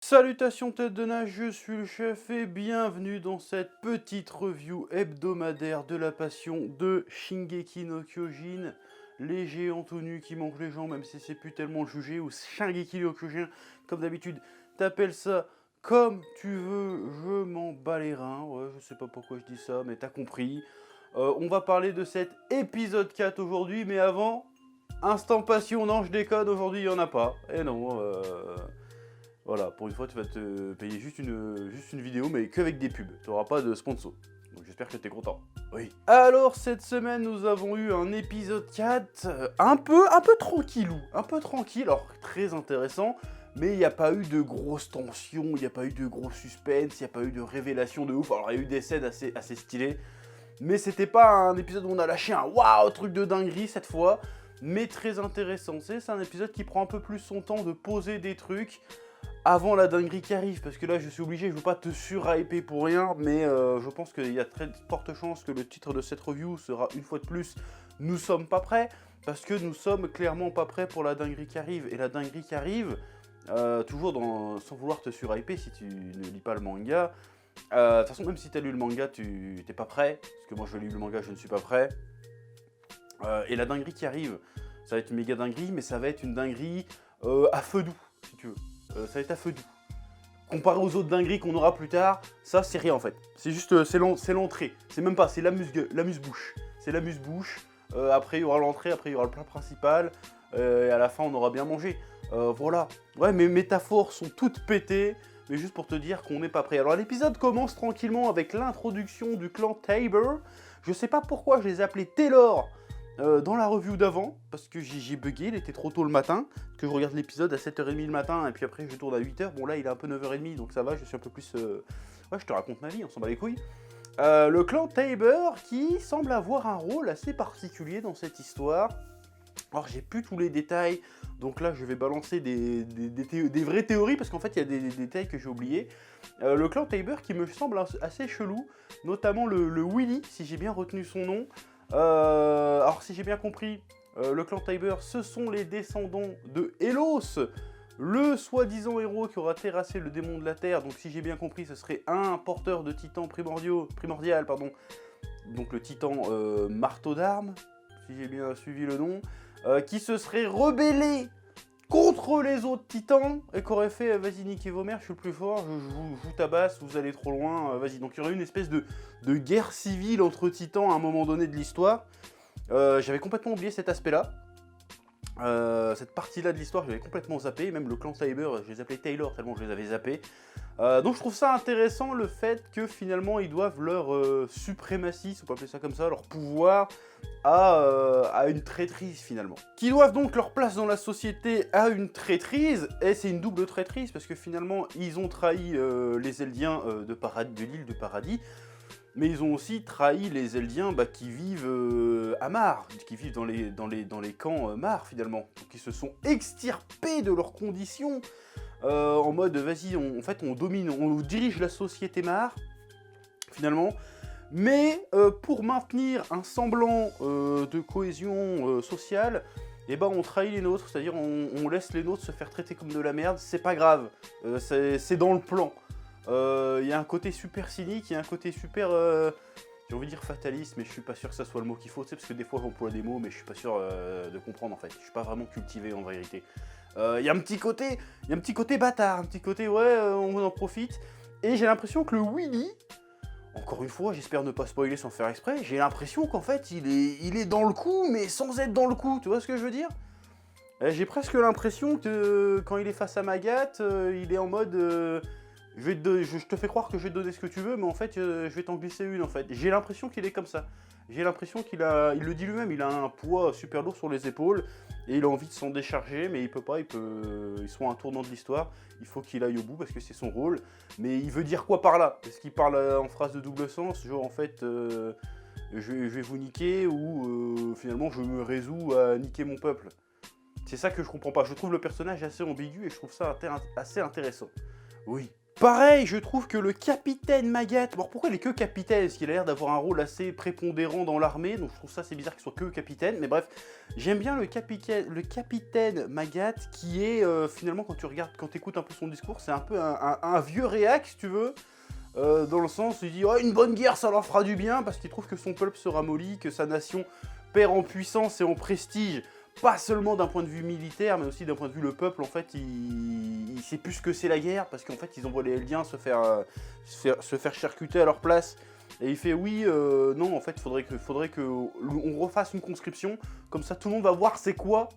Salutations tête de nage, je suis le chef et bienvenue dans cette petite review hebdomadaire de la passion de Shingeki no Kyojin, les géants tout nus qui mangent les gens même si c'est plus tellement jugé, ou Shingeki no Kyojin, comme d'habitude, t'appelles ça comme tu veux, je m'en bats les reins, ouais je sais pas pourquoi je dis ça mais t'as compris. On va parler de cet épisode 4 aujourd'hui, mais avant, instant passion, non je déconne, aujourd'hui il y en a pas, et non voilà, pour une fois, tu vas te payer juste une vidéo, mais qu'avec des pubs. Tu n'auras pas de sponsor. Donc j'espère que tu es content. Oui. Alors, cette semaine, nous avons eu un épisode 4 un peu tranquillou. Un peu tranquille, alors très intéressant. Mais il n'y a pas eu de grosses tensions, il n'y a pas eu de gros suspense, il n'y a pas eu de révélation de ouf. Alors, il y a eu des scènes assez stylées. Mais c'était pas un épisode où on a lâché un waouh, truc de dinguerie cette fois. Mais très intéressant. C'est un épisode qui prend un peu plus son temps de poser des trucs avant la dinguerie qui arrive, parce que là je suis obligé, je veux pas te surhyper pour rien, mais je pense qu'il y a très forte chance que le titre de cette review sera une fois de plus « Nous sommes pas prêts », parce que nous sommes clairement pas prêts pour la dinguerie qui arrive, et la dinguerie qui arrive, toujours sans vouloir te surhyper si tu ne lis pas le manga, de toute façon même si tu as lu le manga, tu t'es pas prêt, parce que moi je lis le manga, je ne suis pas prêt, et la dinguerie qui arrive, ça va être une méga dinguerie, mais ça va être une dinguerie à feu doux, si tu veux. Ça va être à feu doux. Comparé aux autres dingueries qu'on aura plus tard, ça c'est rien en fait. C'est juste, c'est l'entrée. C'est même pas, c'est l'amuse-bouche. C'est l'amuse-bouche. Après il y aura l'entrée, après il y aura le plat principal. Et à la fin on aura bien mangé. Voilà. Ouais, mes métaphores sont toutes pétées. Mais juste pour te dire qu'on n'est pas prêt. Alors l'épisode commence tranquillement avec l'introduction du clan Tabor. Je sais pas pourquoi je les ai appelés Taylor dans la review d'avant, parce que j'ai bugué, il était trop tôt le matin, que je regarde l'épisode à 7h30 le matin, et puis après je tourne à 8h, bon là il est un peu 9h30, donc ça va, je suis un peu plus... Ouais, je te raconte ma vie, on s'en bat les couilles. Le clan Tabor, qui semble avoir un rôle assez particulier dans cette histoire. Alors j'ai plus tous les détails, donc là je vais balancer des vraies théories, parce qu'en fait il y a des détails que j'ai oubliés. Le clan Tabor qui me semble assez chelou, notamment le Willy, si j'ai bien retenu son nom. Alors si j'ai bien compris, le clan Tabor, ce sont les descendants de Hélos, le soi-disant héros qui aura terrassé le démon de la Terre. Donc si j'ai bien compris, ce serait un porteur de titan primordial, pardon. Donc le titan marteau d'armes, si j'ai bien suivi le nom, qui se serait rebellé contre les autres titans et qui aurait fait vas-y niquez vos mères, je suis le plus fort, je vous tabasse, vous allez trop loin, vas-y. Donc il y aurait une espèce de guerre civile entre titans à un moment donné de l'histoire. J'avais complètement oublié cet aspect-là. Cette partie-là de l'histoire, j'avais complètement zappé. Même le clan Tabor, je les appelais Taylor tellement je les avais zappés. Donc je trouve ça intéressant le fait que finalement ils doivent leur suprématie, si on peut appeler ça comme ça, leur pouvoir à une traîtrise finalement. Qui doivent donc leur place dans la société à une traîtrise, et c'est une double traîtrise parce que finalement ils ont trahi les Eldiens de l'île du paradis, mais ils ont aussi trahi les Eldiens qui vivent à Mar, qui vivent dans les camps Mar finalement, qui se sont extirpés de leurs conditions en mode vas-y, en fait on domine, on dirige la société Mar finalement. Mais pour maintenir un semblant de cohésion sociale, eh ben, on trahit les nôtres, c'est-à-dire on laisse les nôtres se faire traiter comme de la merde, c'est pas grave, c'est dans le plan. Il y a un côté super cynique, il y a un côté super, j'ai envie de dire fataliste, mais je suis pas sûr que ça soit le mot qu'il faut, tu sais, parce que des fois j'emploie des mots, mais je suis pas sûr de comprendre en fait, je suis pas vraiment cultivé en vérité. Il y a un petit côté bâtard, un petit côté ouais, on en profite, et j'ai l'impression que le Willy, encore une fois, j'espère ne pas spoiler sans faire exprès, j'ai l'impression qu'en fait, il est dans le coup, mais sans être dans le coup, tu vois ce que je veux dire? J'ai presque l'impression que quand il est face à Magat, il est en mode je te fais croire que je vais te donner ce que tu veux, mais en fait, je vais t'en glisser une, en fait. J'ai l'impression qu'il est comme ça. J'ai l'impression il le dit lui-même, il a un poids super lourd sur les épaules, et il a envie de s'en décharger, mais il peut pas, ils sont à un tournant de l'histoire, il faut qu'il aille au bout, parce que c'est son rôle. Mais il veut dire quoi par là? Est-ce qu'il parle en phrase de double sens, genre en fait, je vais vous niquer, ou finalement je me résous à niquer mon peuple? C'est ça que je comprends pas. Je trouve le personnage assez ambigu, et je trouve ça assez intéressant. Oui. Pareil, je trouve que le capitaine Magat, bon pourquoi il est que capitaine? Parce qu'il a l'air d'avoir un rôle assez prépondérant dans l'armée, donc je trouve ça c'est bizarre qu'il soit que capitaine, mais bref, j'aime bien le capitaine Magat qui est finalement quand tu regardes, quand tu écoutes un peu son discours, c'est un peu un vieux réac si tu veux, dans le sens où il dit oh, une bonne guerre ça leur fera du bien, parce qu'il trouve que son peuple se ramollit, que sa nation perd en puissance et en prestige. Pas seulement d'un point de vue militaire, mais aussi d'un point de vue le peuple, en fait, il sait plus ce que c'est la guerre, parce qu'en fait, ils envoient les Eldiens se faire charcuter à leur place. Et il fait oui, non, en fait, il faudrait que on refasse une conscription, comme ça tout le monde va voir c'est quoi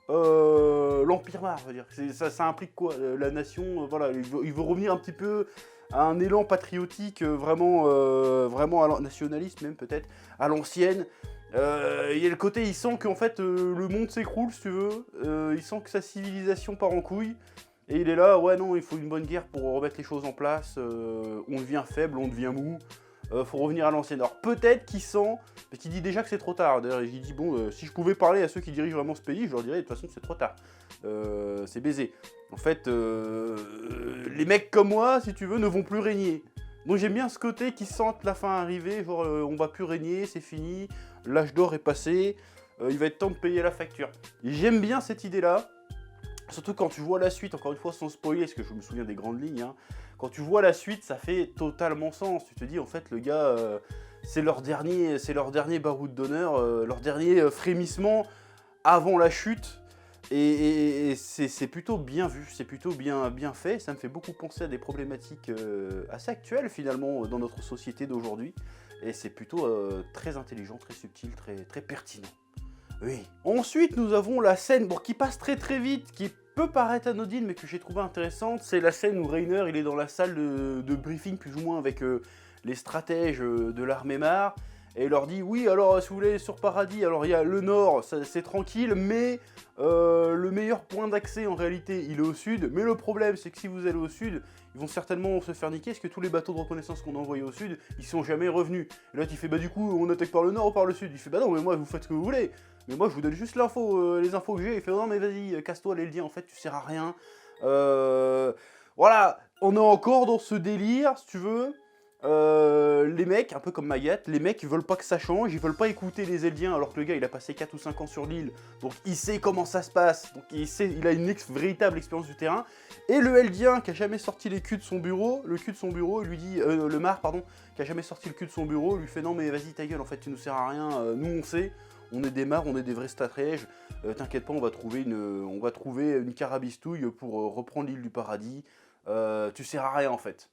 l'Empire Noir, je veux dire. Ça implique quoi la nation, voilà, il veut revenir un petit peu à un élan patriotique vraiment nationaliste même peut-être, à l'ancienne. Il y a le côté, il sent qu'en fait le monde s'écroule si tu veux, il sent que sa civilisation part en couille, et il est là, ouais non, il faut une bonne guerre pour remettre les choses en place, on devient faible, on devient mou, faut revenir à l'ancienne. Alors peut-être qu'il sent, mais qu'il dit déjà que c'est trop tard, d'ailleurs il dit bon, si je pouvais parler à ceux qui dirigent vraiment ce pays, je leur dirais de toute façon c'est trop tard, c'est baisé. En fait, les mecs comme moi, si tu veux, ne vont plus régner. Donc j'aime bien ce côté qui sentent la fin arriver, genre on va plus régner, c'est fini, l'âge d'or est passé, il va être temps de payer la facture. J'aime bien cette idée-là, surtout quand tu vois la suite, encore une fois sans spoiler, parce que je me souviens des grandes lignes, hein. Quand tu vois la suite, ça fait totalement sens. Tu te dis en fait le gars, c'est leur dernier baroud d'honneur, leur dernier frémissement avant la chute. Et c'est plutôt bien vu, c'est plutôt bien fait, ça me fait beaucoup penser à des problématiques assez actuelles finalement dans notre société d'aujourd'hui, et c'est plutôt très intelligent, très subtil, très pertinent. Oui. Ensuite nous avons la scène qui passe très vite, qui peut paraître anodine mais que j'ai trouvé intéressante, c'est la scène où Reiner il est dans la salle de briefing plus ou moins avec les stratèges de l'armée Mar, et il leur dit oui alors si vous voulez sur Paradis, alors il y a le nord, c'est tranquille, mais le meilleur point d'accès en réalité il est au sud, mais le problème c'est que si vous allez au sud, ils vont certainement se faire niquer, parce que tous les bateaux de reconnaissance qu'on a envoyés au sud, ils sont jamais revenus. Et là tu fais bah du coup on attaque par le nord ou par le sud, il fait bah non mais moi vous faites ce que vous voulez, mais moi je vous donne juste l'info, les infos que j'ai, il fait non mais vas-y casse-toi l'Eldien, en fait tu sers à rien. Voilà, on est encore dans ce délire si tu veux. Les mecs, un peu comme Magat, les mecs ils veulent pas que ça change, ils veulent pas écouter les Eldiens alors que le gars il a passé 4 ou 5 ans sur l'île, donc il sait comment ça se passe, donc il a une véritable expérience du terrain, et le Eldien qui a jamais sorti les culs de son bureau, il lui dit, le Mar pardon, qui a jamais sorti le cul de son bureau, lui fait non mais vas-y ta gueule en fait tu nous sers à rien, nous on sait, on est des Mars, on est des vrais stratèges, t'inquiète pas on va trouver une carabistouille pour reprendre l'île du paradis, tu sers à rien en fait.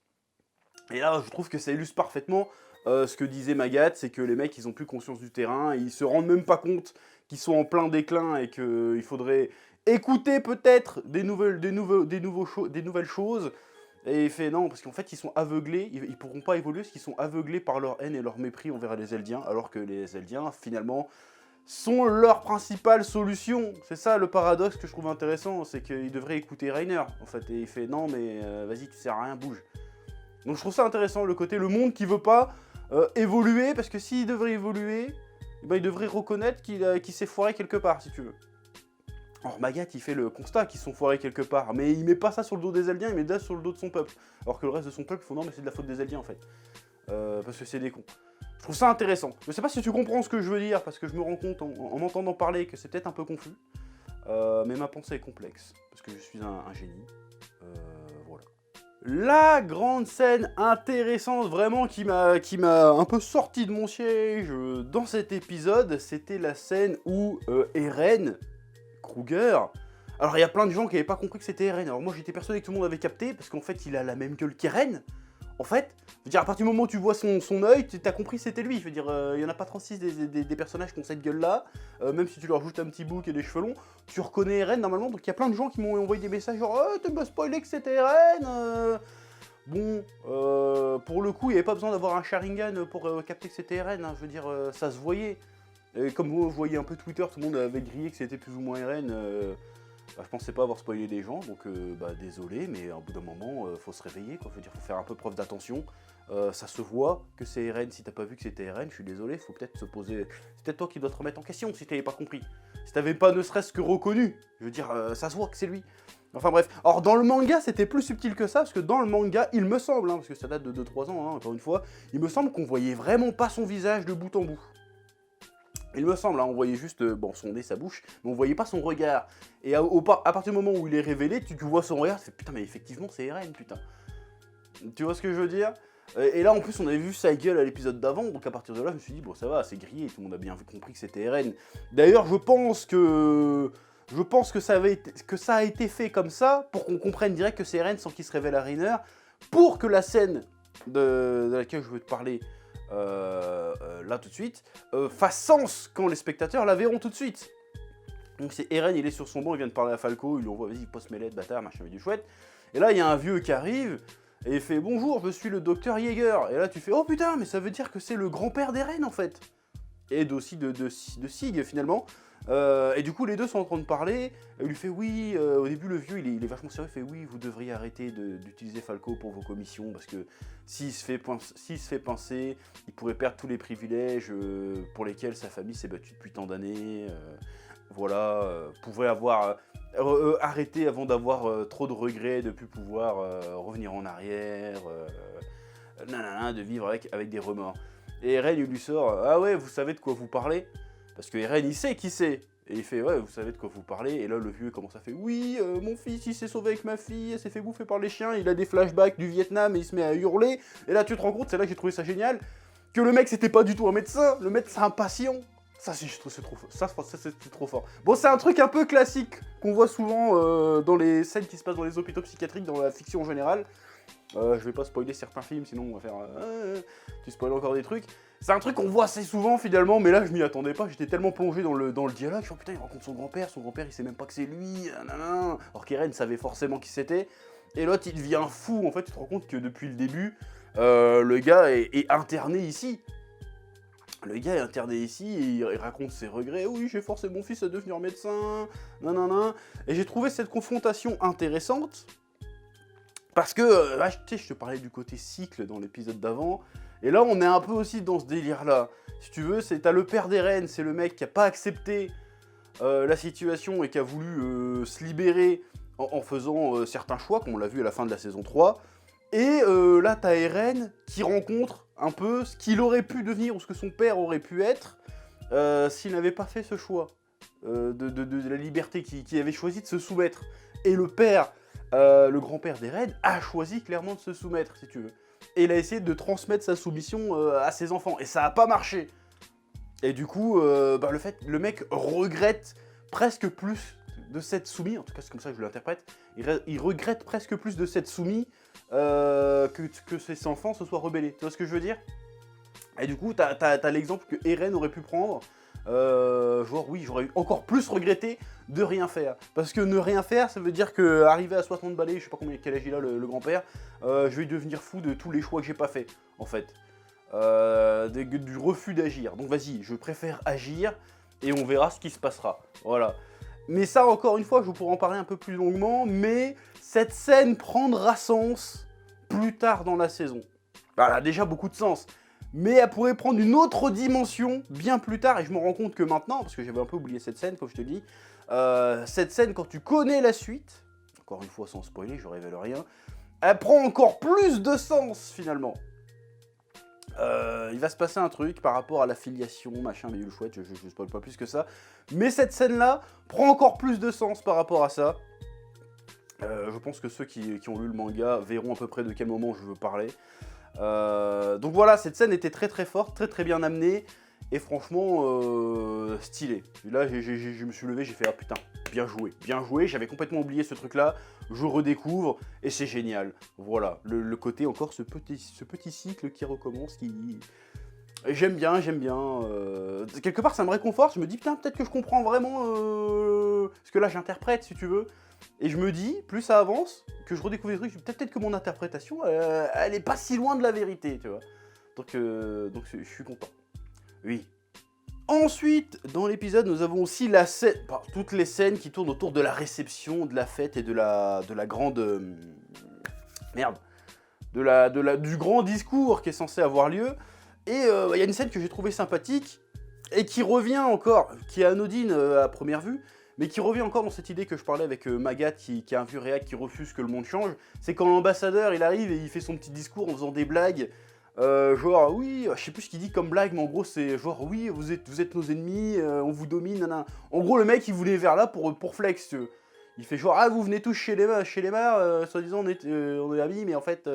Et là, je trouve que ça illustre parfaitement ce que disait Magat, c'est que les mecs, ils ont plus conscience du terrain, ils se rendent même pas compte qu'ils sont en plein déclin et qu'il faudrait écouter peut-être des nouvelles choses. Et il fait non, parce qu'en fait, ils sont aveuglés, ils pourront pas évoluer parce qu'ils sont aveuglés par leur haine et leur mépris envers les Eldiens, alors que les Eldiens, finalement, sont leur principale solution. C'est ça le paradoxe que je trouve intéressant, c'est qu'ils devraient écouter Reiner, en fait. Et il fait non, mais vas-y, tu sers à rien, bouge. Donc je trouve ça intéressant, le côté le monde qui veut pas évoluer, parce que s'il devrait évoluer, eh ben, il devrait reconnaître qu'il s'est foiré quelque part, si tu veux. Alors Magat, il fait le constat qu'ils sont foirés quelque part, mais il met pas ça sur le dos des Eldiens, il met ça sur le dos de son peuple. Alors que le reste de son peuple font non mais c'est de la faute des Eldiens en fait. Parce que c'est des cons. Je trouve ça intéressant. Je sais pas si tu comprends ce que je veux dire, parce que je me rends compte en entendant parler que c'est peut-être un peu confus. Mais ma pensée est complexe, parce que je suis un génie. Voilà. La grande scène intéressante vraiment qui m'a un peu sorti de mon siège dans cet épisode, c'était la scène où Eren Kruger... Alors il y a plein de gens qui n'avaient pas compris que c'était Eren, alors moi j'étais persuadé que tout le monde avait capté, parce qu'en fait il a la même gueule qu'Eren. En fait, je veux dire, à partir du moment où tu vois son œil, tu as compris que c'était lui. Je veux dire, il n'y en a pas 36 des personnages qui ont cette gueule-là. Même si tu leur ajoutes un petit bouc et des cheveux longs, tu reconnais Eren normalement. Donc il y a plein de gens qui m'ont envoyé des messages genre « Oh, tu m'as spoilé que c'était Eren Bon, pour le coup, il n'y avait pas besoin d'avoir un Sharingan pour capter que c'était Eren. Hein. Je veux dire, ça se voyait. Et comme vous voyez un peu Twitter, tout le monde avait grillé que c'était plus ou moins Eren. Bah, je pensais pas avoir spoilé les gens, donc désolé, mais au bout d'un moment, faut se réveiller, quoi. Faut dire, faut faire un peu preuve d'attention. Ça se voit que c'est Eren, si t'as pas vu que c'était Eren, je suis désolé, faut peut-être se poser... C'est peut-être toi qui dois te remettre en question si t'avais pas compris. Si t'avais pas ne serait-ce que reconnu, je veux dire, ça se voit que c'est lui. Enfin bref, alors dans le manga c'était plus subtil que ça, parce que dans le manga, il me semble, parce que ça date de 2-3 ans, encore une fois, il me semble qu'on voyait vraiment pas son visage de bout en bout. Il me semble, on voyait juste son nez, sa bouche, mais on voyait pas son regard. Et à partir du moment où il est révélé, tu vois son regard, tu fais putain mais effectivement c'est Eren, putain. Tu vois ce que je veux dire? Et là en plus on avait vu sa gueule à l'épisode d'avant, donc à partir de là je me suis dit bon ça va, c'est grillé, tout le monde a bien compris que c'était Eren. D'ailleurs je pense que ça a été fait comme ça pour qu'on comprenne direct que c'est Eren sans qu'il se révèle à Reiner, pour que la scène de laquelle je veux te parler là tout de suite fasse sens quand les spectateurs la verront tout de suite. Donc c'est Eren, il est sur son banc, il vient de parler à Falco, il lui envoie vas-y poste mes lettres, bâtard, machin du chouette. Et là il y a un vieux qui arrive et il fait bonjour, je suis le docteur Jäger. Et là tu fais oh putain, mais ça veut dire que c'est le grand-père d'Eren en fait. Et aussi de Sig finalement. Et du coup les deux sont en train de parler, il lui fait oui, au début le vieux il est vachement sérieux, il fait oui vous devriez arrêter d'utiliser Falco pour vos commissions parce que s'il se fait pincer, il pourrait perdre tous les privilèges pour lesquels sa famille s'est battue depuis tant d'années, voilà, pourrait avoir arrêté avant d'avoir trop de regrets, de plus pouvoir revenir en arrière, de vivre avec des remords. Et Eren il lui sort ah ouais vous savez de quoi vous parlez? Parce que Eren, il sait qui c'est. Et il fait, ouais, vous savez de quoi vous parlez. Et là, le vieux commence à faire, oui, mon fils, il s'est sauvé avec ma fille, elle s'est fait bouffer par les chiens, il a des flashbacks du Vietnam et il se met à hurler. Et là, tu te rends compte, c'est là que j'ai trouvé ça génial, que le mec, c'était pas du tout un médecin, le médecin, c'est un patient. Ça, je trouve c'est trop fort. Ça, c'est trop fort. Bon, c'est un truc un peu classique qu'on voit souvent dans les scènes qui se passent dans les hôpitaux psychiatriques, dans la fiction en général. Je vais pas spoiler certains films, sinon on va faire... tu spoil encore des trucs. C'est un truc qu'on voit assez souvent finalement, mais là je m'y attendais pas, j'étais tellement plongé dans le dialogue, je me suis dit putain il rencontre son grand-père il sait même pas que c'est lui, nanana. Alors qu'Eren savait forcément qui c'était, et l'autre il devient fou, en fait tu te rends compte que depuis le début, le gars est interné ici. Le gars est interné ici et il raconte ses regrets, oui j'ai forcé mon fils à devenir médecin, nanana. Et j'ai trouvé cette confrontation intéressante, parce que, tu sais, je te parlais du côté cycle dans l'épisode d'avant, et là, on est un peu aussi dans ce délire-là. Si tu veux, t'as le père d'Eren, c'est le mec qui a pas accepté la situation et qui a voulu se libérer en faisant certains choix, comme on l'a vu à la fin de la saison 3. Et là, t'as Eren qui rencontre un peu ce qu'il aurait pu devenir ou ce que son père aurait pu être s'il n'avait pas fait ce choix de la liberté, qui avait choisi de se soumettre. Et le père, le grand-père d'Eren, a choisi clairement de se soumettre, si tu veux. Et il a essayé de transmettre sa soumission à ses enfants. Et ça a pas marché. Et du coup, le mec regrette presque plus de s'être soumis, en tout cas c'est comme ça que je l'interprète, il regrette presque plus de s'être soumis que ses enfants se soient rebellés. Tu vois ce que je veux dire? Et du coup, t'as l'exemple que Eren aurait pu prendre, genre oui, j'aurais encore plus regretté de rien faire. Parce que ne rien faire, ça veut dire que arrivé à 60 balais, je sais pas quel âge il a le grand-père, je vais devenir fou de tous les choix que j'ai pas fait, en fait. Du refus d'agir. Donc vas-y, je préfère agir et on verra ce qui se passera. Voilà. Mais ça, encore une fois, je pourrais en parler un peu plus longuement, mais cette scène prendra sens plus tard dans la saison. Elle a déjà beaucoup de sens, mais elle pourrait prendre une autre dimension bien plus tard, et je me rends compte que maintenant, parce que j'avais un peu oublié cette scène, comme je te dis, cette scène, quand tu connais la suite, encore une fois sans spoiler, je révèle rien, elle prend encore plus de sens finalement. Il va se passer un truc par rapport à l'affiliation, machin, mais le chouette, je spoil pas plus que ça. Mais cette scène-là prend encore plus de sens par rapport à ça. Je pense que ceux qui ont lu le manga verront à peu près de quel moment je veux parler. Donc voilà, cette scène était très très forte, très très bien amenée. Et franchement, stylé. Là, je me suis levé, j'ai fait « Ah putain, bien joué, j'avais complètement oublié ce truc-là, je redécouvre, et c'est génial. » Voilà, le côté encore, ce petit cycle qui recommence, J'aime bien. Quelque part, ça me réconforte, je me dis « Putain, peut-être que je comprends vraiment ce que là j'interprète, si tu veux. » Et je me dis, plus ça avance, que je redécouvre des trucs, peut-être que mon interprétation, elle est pas si loin de la vérité, tu vois. Donc je suis content. Oui. Ensuite, dans l'épisode, nous avons aussi toutes les scènes qui tournent autour de la réception, de la fête et de la grande... du grand discours qui est censé avoir lieu. Et y a une scène que j'ai trouvée sympathique, et qui revient encore, qui est anodine à première vue, mais qui revient encore dans cette idée que je parlais avec Magat, qui est un vieux réac qui refuse que le monde change. C'est quand l'ambassadeur, il arrive et il fait son petit discours en faisant des blagues. Genre, oui, je sais plus ce qu'il dit comme blague, mais en gros, c'est genre, oui, vous êtes nos ennemis, on vous domine, nanana. En gros, le mec, il voulait vers là pour flex, tu veux. Il fait genre, ah, vous venez tous chez les mares, soi-disant, on est amis, mais en fait,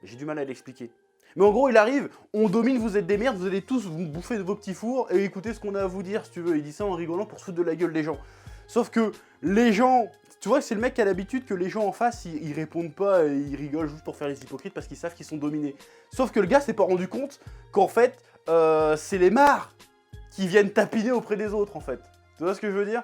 j'ai du mal à l'expliquer. Mais en gros, il arrive, on domine, vous êtes des merdes, vous allez tous vous bouffer de vos petits fours et écoutez ce qu'on a à vous dire, si tu veux. Il dit ça en rigolant pour se foutre de la gueule des gens. Sauf que les gens, tu vois, c'est le mec qui a l'habitude que les gens en face, ils répondent pas et ils rigolent juste pour faire les hypocrites parce qu'ils savent qu'ils sont dominés. Sauf que le gars s'est pas rendu compte qu'en fait, c'est les mares qui viennent tapiner auprès des autres, en fait. Tu vois ce que je veux dire?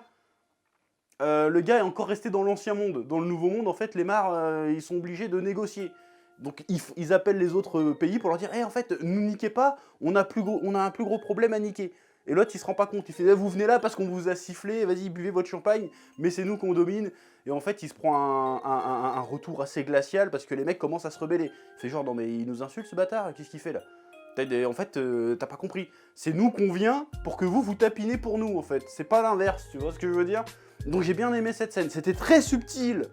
Le gars est encore resté dans l'ancien monde. Dans le nouveau monde, en fait, les mares, ils sont obligés de négocier. Donc ils appellent les autres pays pour leur dire hey, en fait, nous niquez pas, on a un plus gros problème à niquer. Et l'autre, il se rend pas compte. Il fait vous venez là parce qu'on vous a sifflé, vas-y, buvez votre champagne, mais c'est nous qu'on domine. Et en fait, il se prend un retour assez glacial parce que les mecs commencent à se rebeller. Il fait genre non, mais il nous insulte ce bâtard, qu'est-ce qu'il fait là? En fait, t'as pas compris. C'est nous qu'on vient pour que vous tapinez pour nous, en fait. C'est pas l'inverse, tu vois ce que je veux dire? Donc j'ai bien aimé cette scène. C'était très subtil.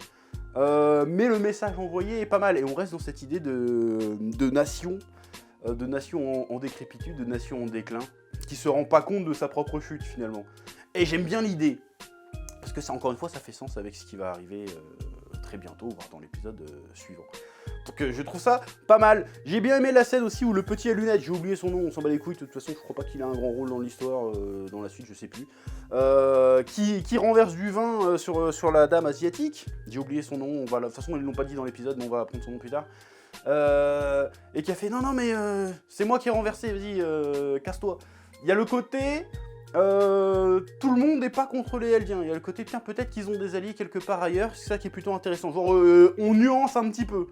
Mais le message envoyé est pas mal et on reste dans cette idée de nation en décrépitude, de nation en déclin, qui se rend pas compte de sa propre chute finalement. Et j'aime bien l'idée, parce que ça, encore une fois, ça fait sens avec ce qui va arriver très bientôt, voire dans l'épisode suivant. Donc je trouve ça pas mal. J'ai bien aimé la scène aussi où le petit à lunettes, j'ai oublié son nom, on s'en bat les couilles, de toute façon je crois pas qu'il a un grand rôle dans l'histoire, dans la suite je sais plus, qui renverse du vin sur la dame asiatique, j'ai oublié son nom, de toute façon ils l'ont pas dit dans l'épisode mais on va apprendre son nom plus tard, et qui a fait non mais c'est moi qui ai renversé, vas-y casse-toi. Il y a le côté... tout le monde n'est pas contre les Eldiens. Il y a le côté, tiens, peut-être qu'ils ont des alliés quelque part ailleurs. C'est ça qui est plutôt intéressant. Genre, on nuance un petit peu.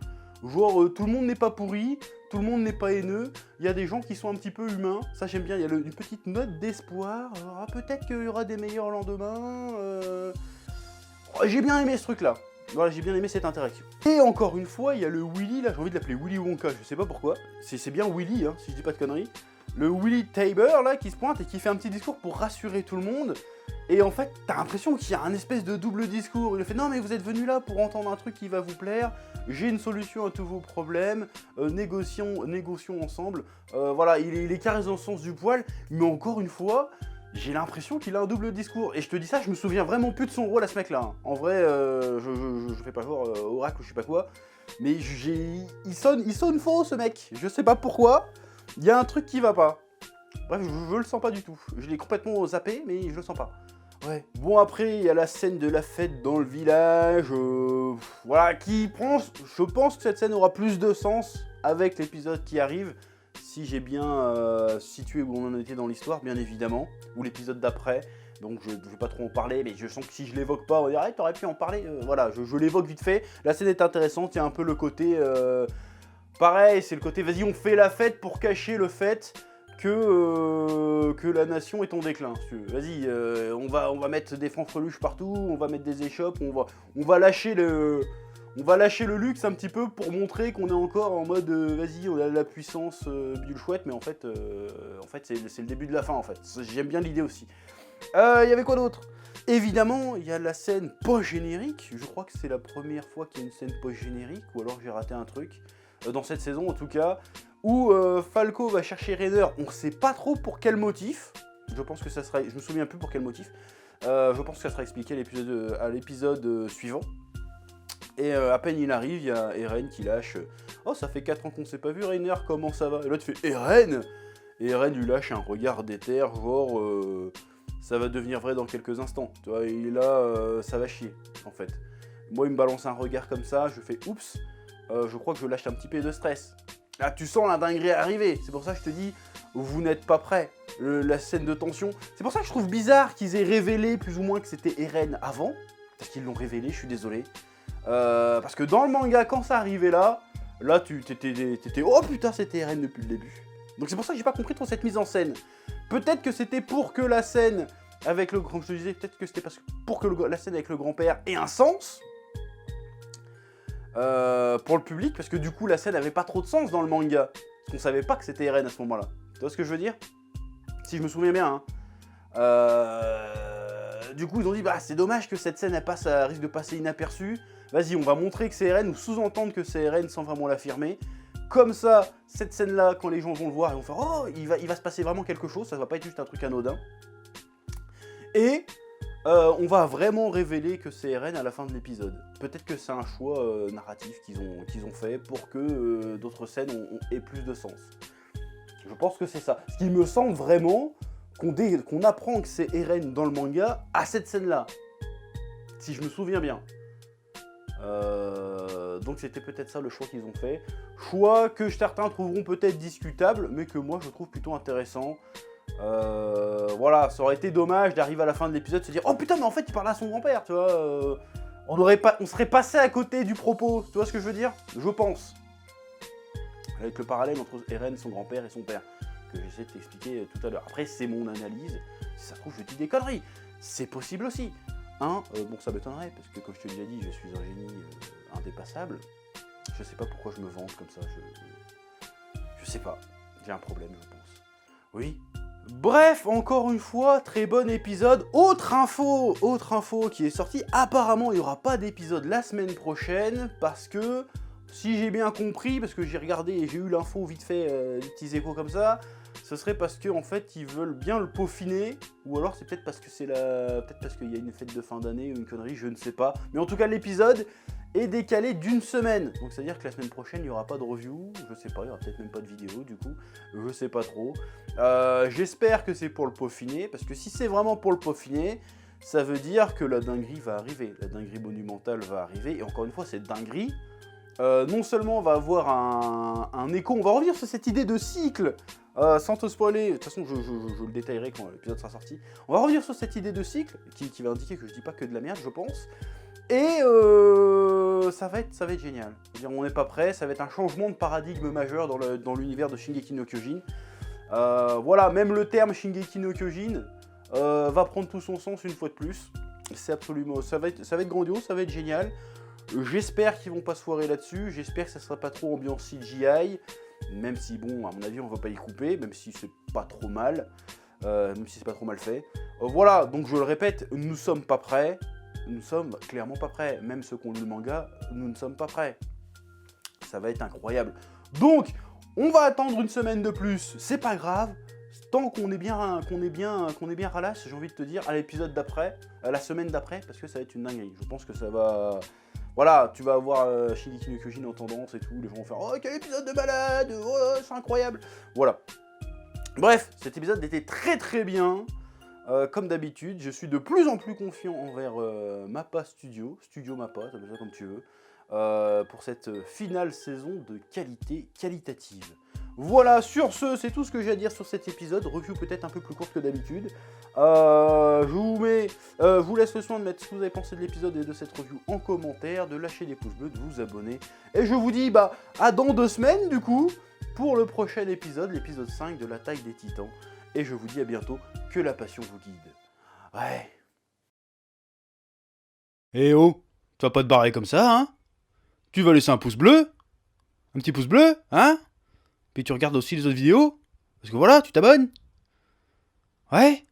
Genre, tout le monde n'est pas pourri, tout le monde n'est pas haineux. Il y a des gens qui sont un petit peu humains. Ça, j'aime bien. Il y a une petite note d'espoir. Peut-être qu'il y aura des meilleurs lendemains. J'ai bien aimé ce truc-là. Voilà, j'ai bien aimé cette interaction. Et encore une fois, il y a le Willy, là, j'ai envie de l'appeler Willy Wonka, je sais pas pourquoi. C'est bien Willy, hein, si je dis pas de conneries. Le Willy Tabor, là, qui se pointe et qui fait un petit discours pour rassurer tout le monde. Et en fait, t'as l'impression qu'il y a un espèce de double discours. Il fait « Non, mais vous êtes venus là pour entendre un truc qui va vous plaire. J'ai une solution à tous vos problèmes. Négocions ensemble. » Voilà, il est carré dans le sens du poil. Mais encore une fois, j'ai l'impression qu'il a un double discours. Et je te dis ça, je me souviens vraiment plus de son rôle à ce mec-là. Hein. En vrai, je fais pas genre oracle ou je sais pas quoi. Mais il sonne faux, ce mec. Je sais pas pourquoi. Il y a un truc qui va pas. Bref, je le sens pas du tout. Je l'ai complètement zappé, mais je le sens pas. Ouais. Bon, après, il y a la scène de la fête dans le village. Voilà, je pense que cette scène aura plus de sens avec l'épisode qui arrive. Si j'ai bien situé où on en était dans l'histoire, bien évidemment. Ou l'épisode d'après. Donc je vais pas trop en parler, mais je sens que si je l'évoque pas, on va dire hey, t'aurais pu en parler. Voilà, je l'évoque vite fait. La scène est intéressante, il y a un peu le côté... pareil, c'est le côté, vas-y, on fait la fête pour cacher le fait que la nation est en déclin. Vas-y, on va mettre des fanfreluches partout, on va mettre des échoppes, on va lâcher le luxe un petit peu pour montrer qu'on est encore en mode, vas-y, on a la puissance bidule chouette, mais en fait c'est le début de la fin, en fait. J'aime bien l'idée aussi. Il y avait quoi d'autre ? Évidemment, il y a la scène post-générique. Je crois que c'est la première fois qu'il y a une scène post-générique, ou alors j'ai raté un truc. Dans cette saison en tout cas, où Falco va chercher Rainer, on sait pas trop pour quel motif, je pense que ça sera, je me souviens plus pour quel motif, je pense que ça sera expliqué à l'épisode suivant, et à peine il arrive, il y a Eren qui lâche, oh ça fait 4 ans qu'on s'est pas vu Rainer, comment ça va? Et l'autre fait, Eren? Et Eren lui lâche un regard déter, genre, ça va devenir vrai dans quelques instants, tu vois, et là, ça va chier, en fait. Moi il me balance un regard comme ça, je fais, oups, je crois que je lâche un petit peu de stress. Là, tu sens la dinguerie arriver. C'est pour ça que je te dis, vous n'êtes pas prêts. La scène de tension. C'est pour ça que je trouve bizarre qu'ils aient révélé plus ou moins que c'était Eren avant. Parce qu'ils l'ont révélé, je suis désolé. Parce que dans le manga, quand ça arrivait là, t'étais oh putain, c'était Eren depuis le début. Donc c'est pour ça que j'ai pas compris trop cette mise en scène. Peut-être que c'était pour que la scène avec le grand... Je te disais, peut-être que c'était pour que la scène avec le grand-père ait un sens. Pour le public, parce que du coup la scène avait pas trop de sens dans le manga, parce qu'on savait pas que c'était Eren à ce moment-là. Tu vois ce que je veux dire? Si je me souviens bien, hein. Du coup, ils ont dit, bah c'est dommage que cette scène, elle risque de passer inaperçue. Vas-y, on va montrer que c'est Eren, ou sous-entendre que c'est Eren sans vraiment l'affirmer. Comme ça, cette scène-là, quand les gens vont le voir, ils vont faire, oh, il va se passer vraiment quelque chose, ça va pas être juste un truc anodin. Et on va vraiment révéler que c'est Eren à la fin de l'épisode. Peut-être que c'est un choix narratif qu'ils ont fait pour que d'autres scènes aient plus de sens. Je pense que c'est ça. Ce qui me semble vraiment qu'on apprend que c'est Eren dans le manga à cette scène-là. Si je me souviens bien. Donc c'était peut-être ça le choix qu'ils ont fait. Choix que certains trouveront peut-être discutable, mais que moi je trouve plutôt intéressant. Voilà, ça aurait été dommage d'arriver à la fin de l'épisode et se dire oh putain mais en fait il parlait à son grand-père, tu vois. On serait passé à côté du propos, tu vois ce que je veux dire? Je pense. Avec le parallèle entre Eren, son grand-père et son père, que j'essaie de t'expliquer tout à l'heure. Après c'est mon analyse, si ça se trouve je dis des conneries, c'est possible aussi. Bon ça m'étonnerait, parce que comme je te l'ai dit, je suis un génie indépassable. Je sais pas pourquoi je me vante comme ça, je sais pas, j'ai un problème je pense. Oui. Bref, encore une fois, très bon épisode. Autre info qui est sortie. Apparemment, il n'y aura pas d'épisode la semaine prochaine parce que, si j'ai bien compris, parce que j'ai regardé et j'ai eu l'info vite fait, des petits échos comme ça, ce serait parce que en fait ils veulent bien le peaufiner, ou alors c'est peut-être parce que peut-être parce qu'il y a une fête de fin d'année ou une connerie, je ne sais pas. Mais en tout cas, l'épisode est décalé d'une semaine. Donc c'est à dire que la semaine prochaine il n'y aura pas de review, je sais pas, il n'y aura peut-être même pas de vidéo du coup, je sais pas trop. J'espère que c'est pour le peaufiner, parce que si c'est vraiment pour le peaufiner, ça veut dire que la dinguerie va arriver, la dinguerie monumentale va arriver, et encore une fois cette dinguerie, non seulement on va avoir un écho, on va revenir sur cette idée de cycle, sans te spoiler, de toute façon je le détaillerai quand l'épisode sera sorti, on va revenir sur cette idée de cycle, qui va indiquer que je dis pas que de la merde je pense, et ça va être génial. C'est-à-dire, on n'est pas prêt, ça va être un changement de paradigme majeur dans l'univers de Shingeki no Kyojin. Voilà, même le terme Shingeki no Kyojin va prendre tout son sens une fois de plus. C'est absolument, ça va être grandiose, ça va être génial. J'espère qu'ils vont pas se foirer là-dessus, j'espère que ça sera pas trop ambiance CGI, même si bon, à mon avis on va pas y couper, même si c'est pas trop mal, même si c'est pas trop mal fait. Voilà, donc je le répète, nous sommes pas prêts. Nous sommes clairement pas prêts, même ceux qui ont lu le manga, nous ne sommes pas prêts. Ça va être incroyable. Donc, on va attendre une semaine de plus, c'est pas grave. Tant qu'on est bien ralasse, j'ai envie de te dire, à l'épisode d'après, à la semaine d'après, parce que ça va être une dinguerie. Je pense que ça va... Voilà, tu vas avoir Shingeki no Kyojin en tendance et tout, les gens vont faire « Oh, quel épisode de malade, oh, c'est incroyable !» Voilà. Bref, cet épisode était très très bien. Comme d'habitude, je suis de plus en plus confiant envers Mappa Studio Mappa, t'appelles ça comme tu veux, pour cette finale saison de qualitative. Voilà, sur ce, c'est tout ce que j'ai à dire sur cet épisode, review peut-être un peu plus courte que d'habitude. Je vous laisse le soin de mettre ce que vous avez pensé de l'épisode et de cette review en commentaire, de lâcher des pouces bleus, de vous abonner, et je vous dis à dans 2 semaines du coup, pour le prochain épisode, l'épisode 5 de la taille des titans. Et je vous dis à bientôt, que la passion vous guide. Ouais. Eh oh, tu vas pas te barrer comme ça, hein? Tu vas laisser un pouce bleu? Un petit pouce bleu, hein? Puis tu regardes aussi les autres vidéos? Parce que voilà, tu t'abonnes? Ouais?